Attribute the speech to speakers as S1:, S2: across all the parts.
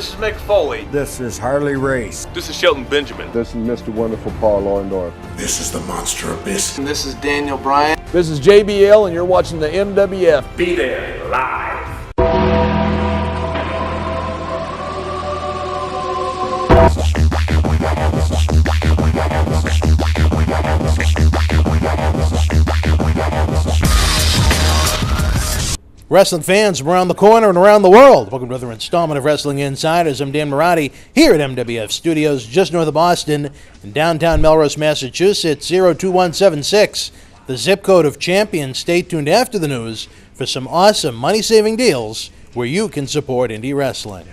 S1: This is Mick Foley.
S2: This is Harley Race.
S1: This is Shelton Benjamin.
S3: This is Mr. Wonderful Paul Orndorff.
S4: This is the Monster Abyss.
S5: And this is Daniel Bryan.
S6: This is JBL, and you're watching the MWF.
S1: Be there live.
S7: Wrestling fans from around the corner and around the world, welcome to another installment of Wrestling Insiders. I'm Dan Marotti here at MWF Studios, just north of Boston, in downtown Melrose, Massachusetts, 02176, the zip code of champions. Stay tuned after the news for some awesome money-saving deals where you can support indie wrestling.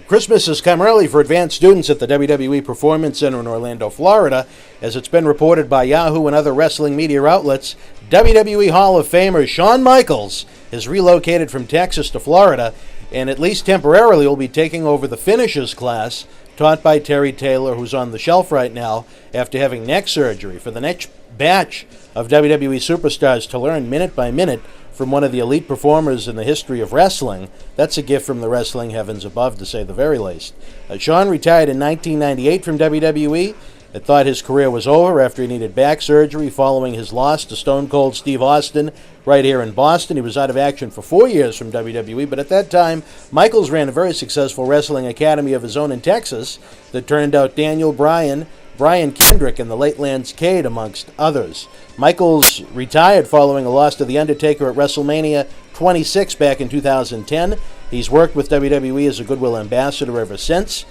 S7: Christmas has come early for advanced students at the WWE Performance Center in Orlando, Florida. As it's been reported by Yahoo and other wrestling media outlets, WWE Hall of Famer Shawn Michaels has relocated from Texas to Florida and at least temporarily will be taking over the finishers class taught by Terry Taylor, who's on the shelf right now after having neck surgery. For the next batch of WWE superstars to learn minute by minute from one of the elite performers in the history of wrestling, that's a gift from the wrestling heavens above, to say the very least. Shawn retired in 1998 from WWE. It thought his career was over after he needed back surgery following his loss to Stone Cold Steve Austin right here in Boston. He was out of action for 4 years from WWE, but at that time, Michaels ran a very successful wrestling academy of his own in Texas that turned out Daniel Bryan, Brian Kendrick, and the late Lance Cade, amongst others. Michaels retired following a loss to The Undertaker at WrestleMania 26 back in 2010. He's worked with WWE as a Goodwill ambassador ever since.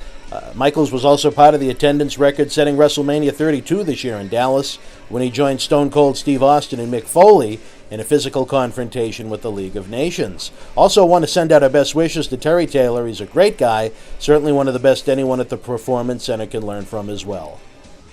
S7: Michaels was also part of the attendance record-setting WrestleMania 32 this year in Dallas when he joined Stone Cold Steve Austin and Mick Foley in a physical confrontation with the League of Nations. Also want to send out our best wishes to Terry Taylor. He's a great guy, certainly one of the best anyone at the Performance Center can learn from as well.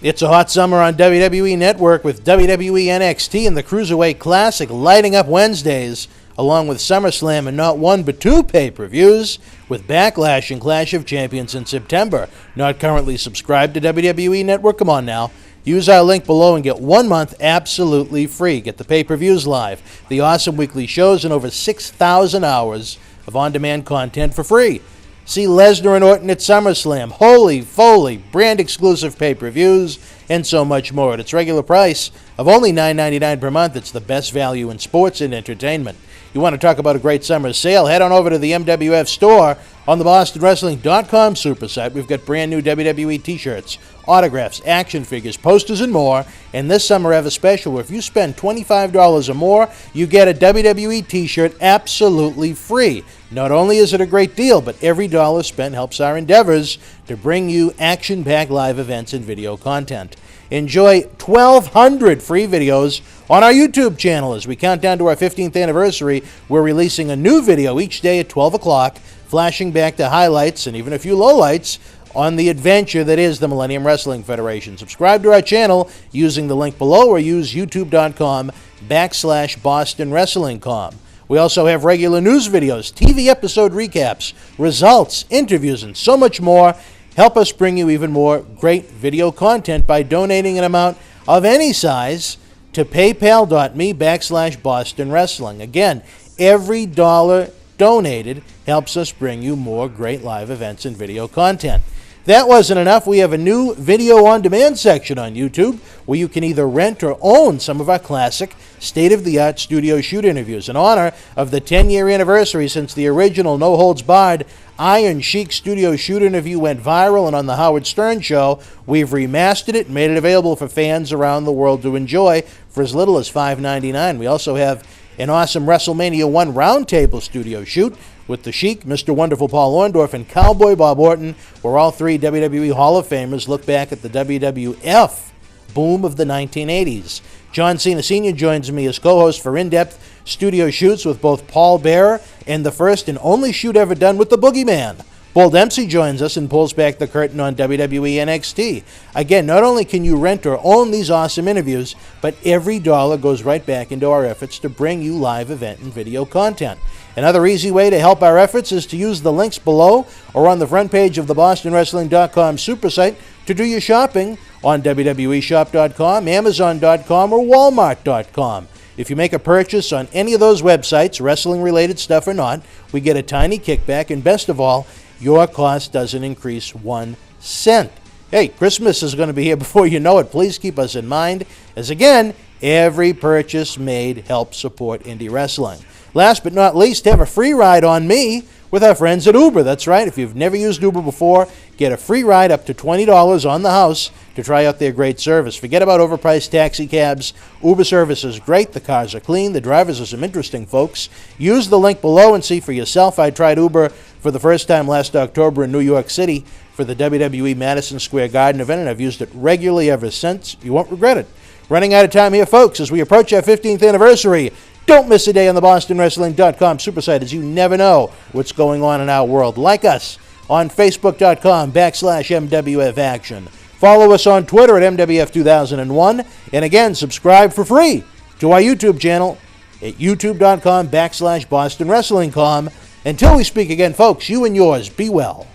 S7: It's a hot summer on WWE Network with WWE NXT and the Cruiserweight Classic lighting up Wednesdays, along with SummerSlam and not one but two pay-per-views, with Backlash and Clash of Champions in September. Not currently subscribed to WWE Network? Come on now. Use our link below and get 1 month absolutely free. Get the pay-per-views live, the awesome weekly shows, and over 6,000 hours of on-demand content for free. See Lesnar and Orton at SummerSlam, Holy Foley, brand-exclusive pay-per-views, and so much more. At its regular price of only $9.99 per month, it's the best value in sports and entertainment. You want to talk about a great summer sale? Head on over to the MWF store on the BostonWrestling.com super site. We've got brand new WWE t-shirts, autographs, action figures, posters, and more. And this summer I have a special where if you spend $25 or more, you get a WWE t-shirt absolutely free. Not only is it a great deal, but every dollar spent helps our endeavors to bring you action-packed live events and video content. Enjoy 1,200 free videos on our YouTube channel. As we count down to our 15th anniversary, we're releasing a new video each day at 12 o'clock, flashing back to highlights and even a few lowlights on the adventure that is the Millennium Wrestling Federation. Subscribe to our channel using the link below or use youtube.com/BostonWrestlingCom. We also have regular news videos, TV episode recaps, results, interviews, and so much more. Help us bring you even more great video content by donating an amount of any size to paypal.me/Boston Wrestling. Again, every dollar donated helps us bring you more great live events and video content. That wasn't enough. We have a new video on demand section on YouTube where you can either rent or own some of our classic state-of-the-art studio shoot interviews. In honor of the 10-year anniversary since the original No Holds Barred Iron Sheik studio shoot interview went viral and on the Howard Stern Show, we've remastered it and made it available for fans around the world to enjoy for as little as $5.99. We also have an awesome WrestleMania 1 roundtable studio shoot with the Sheik, Mr. Wonderful Paul Orndorff, and Cowboy Bob Orton, where all three WWE Hall of Famers look back at the WWF boom of the 1980s. John Cena Sr. joins me as co-host for in-depth studio shoots with both Paul Bearer and the first and only shoot ever done with the Boogeyman. Bull Dempsey joins us and pulls back the curtain on WWE NXT. Again, not only can you rent or own these awesome interviews, but every dollar goes right back into our efforts to bring you live event and video content. Another easy way to help our efforts is to use the links below or on the front page of the BostonWrestling.com super site to do your shopping on WWEshop.com, Amazon.com, or Walmart.com. If you make a purchase on any of those websites, wrestling-related stuff or not, we get a tiny kickback, and best of all, your cost doesn't increase 1 cent. Hey, Christmas is going to be here before you know it. Please keep us in mind, as again, every purchase made helps support indie wrestling. Last but not least, have a free ride on me with our friends at Uber. That's right. If you've never used Uber before, get a free ride up to $20 on the house to try out their great service. Forget about overpriced taxi cabs. Uber service is great. The cars are clean. The drivers are some interesting folks. Use the link below and see for yourself. I tried Uber for the first time last October in New York City for the WWE Madison Square Garden event, and I've used it regularly ever since. You won't regret it. Running out of time here, folks, as we approach our 15th anniversary. Don't miss a day on the BostonWrestling.com supersite, as you never know what's going on in our world. Like us on Facebook.com/MWF Action. Follow us on Twitter at MWF2001. And again, subscribe for free to our YouTube channel at YouTube.com/BostonWrestling.com. Until we speak again, folks, you and yours, be well.